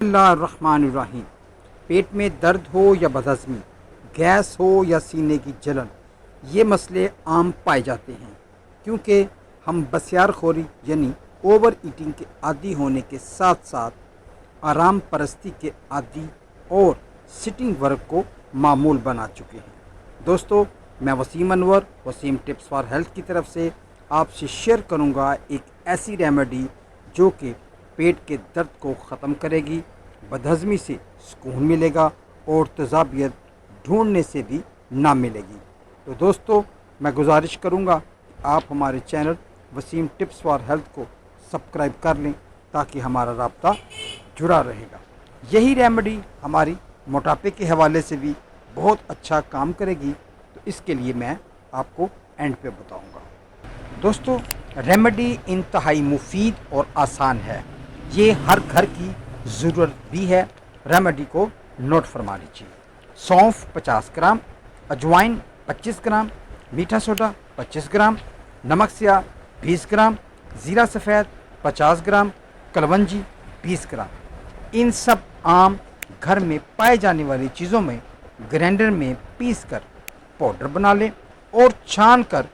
बिस्मिल्लाहिर्रहमानिर्रहीम। पेट में दर्द हो या बदहज़मी, गैस हो या सीने की जलन, ये मसले आम पाए जाते हैं क्योंकि हम बसियारखोरी यानी ओवर ईटिंग के आदी होने के साथ साथ आराम परस्ती के आदी और सिटिंग वर्क को मामूल बना चुके हैं। दोस्तों, मैं Waseem Anwar Waseem tips for health की तरफ से आपसे शेयर करूंगा एक ऐसी रेमेडी जो कि पेट के दर्द को ख़त्म करेगी, बदहज़मी से सुकून मिलेगा और तजाबियत ढूंढने से भी ना मिलेगी। तो दोस्तों, मैं गुजारिश करूंगा कि आप हमारे channel Waseem tips for health को सब्सक्राइब कर लें ताकि हमारा राब्ता जुड़ा रहेगा। यही रेमेडी हमारी मोटापे के हवाले से भी बहुत अच्छा काम करेगी, तो इसके लिए मैं आपको एंड पे बताऊंगा। दोस्तों, रेमेडी इंतहाई मुफीद और आसान है, ये हर घर की ज़रूरत भी है। रेमेडी को नोट फरमा लीजिए। सौंफ 50 ग्राम, अजवाइन 25 ग्राम, मीठा सोडा 25 ग्राम, नमक स्याह 20 ग्राम, ज़ीरा सफ़ेद 50 ग्राम, कलवंजी 20 ग्राम। इन सब आम घर में पाए जाने वाली चीज़ों में ग्राइंडर में पीस कर पाउडर बना लें और छान कर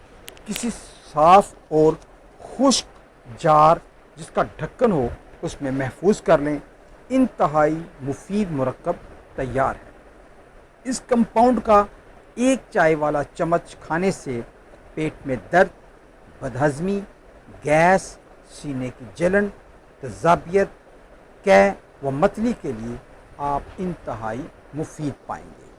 किसी साफ़ और खुश्क जार जिसका ढक्कन हो उसमें महफूज कर लें। इंतहाई मुफीद मुरक्कब तैयार है। इस कंपाउंड का एक चाय वाला चम्मच खाने से पेट में दर्द, बदहज़मी, गैस, सीने की जलन, तजाबियत, कै व मतली के लिए आप इंतहाई मुफीद पाएंगे।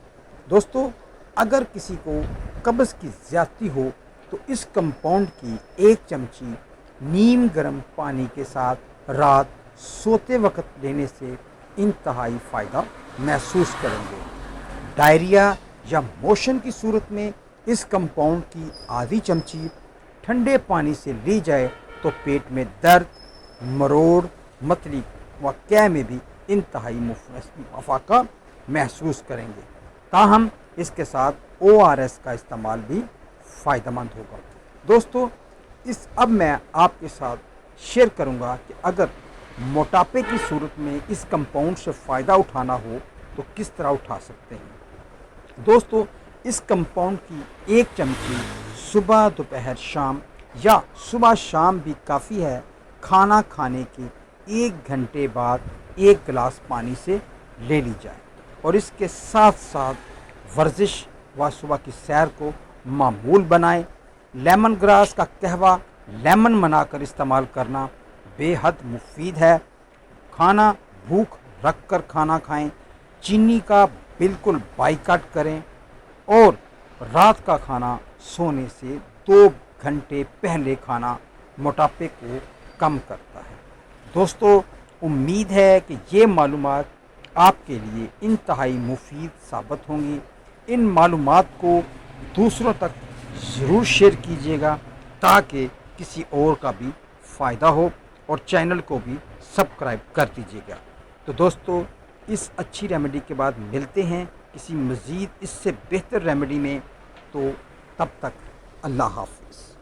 दोस्तों, अगर किसी को कब्ज़ की ज़्यादती हो तो इस कंपाउंड की एक चमची नीम गर्म पानी के साथ रात सोते वक्त लेने से इंतहाई फ़ायदा महसूस करेंगे। डायरिया या मोशन की सूरत में इस कंपाउंड की आधी चमची ठंडे पानी से ली जाए तो पेट में दर्द, मरोड़, मतली व कै में भी इंतहाई मुफाका महसूस करेंगे। ताहम इसके साथ ORS का इस्तेमाल भी फ़ायदेमंद होगा। दोस्तों, अब मैं आपके साथ शेयर करूंगा कि अगर मोटापे की सूरत में इस कंपाउंड से फ़ायदा उठाना हो तो किस तरह उठा सकते हैं। दोस्तों, इस कंपाउंड की एक चमची सुबह, दोपहर, शाम या सुबह शाम भी काफ़ी है, खाना खाने के 1 घंटे बाद 1 गिलास पानी से ले ली जाए और इसके साथ साथ वर्जिश व सुबह की सैर को मामूल बनाएं। लेमन ग्रास का कहवा लेमन बनाकर इस्तेमाल करना बेहद मुफीद है। खाना भूख रख कर खाना खाएं, चीनी का बिल्कुल बाइकाट करें और रात का खाना सोने से 2 घंटे पहले खाना मोटापे को कम करता है। दोस्तों, उम्मीद है कि ये मालूमात आपके लिए इंतहाई मुफीद साबित होंगी। इन मालूमात को दूसरों तक ज़रूर शेयर कीजिएगा ताकि किसी और का भी फ़ायदा हो और चैनल को भी सब्सक्राइब कर दीजिएगा। तो दोस्तों, इस अच्छी रेमेडी के बाद मिलते हैं किसी मज़ीद इससे बेहतर रेमेडी में। तो तब तक अल्लाह हाफ़िज़।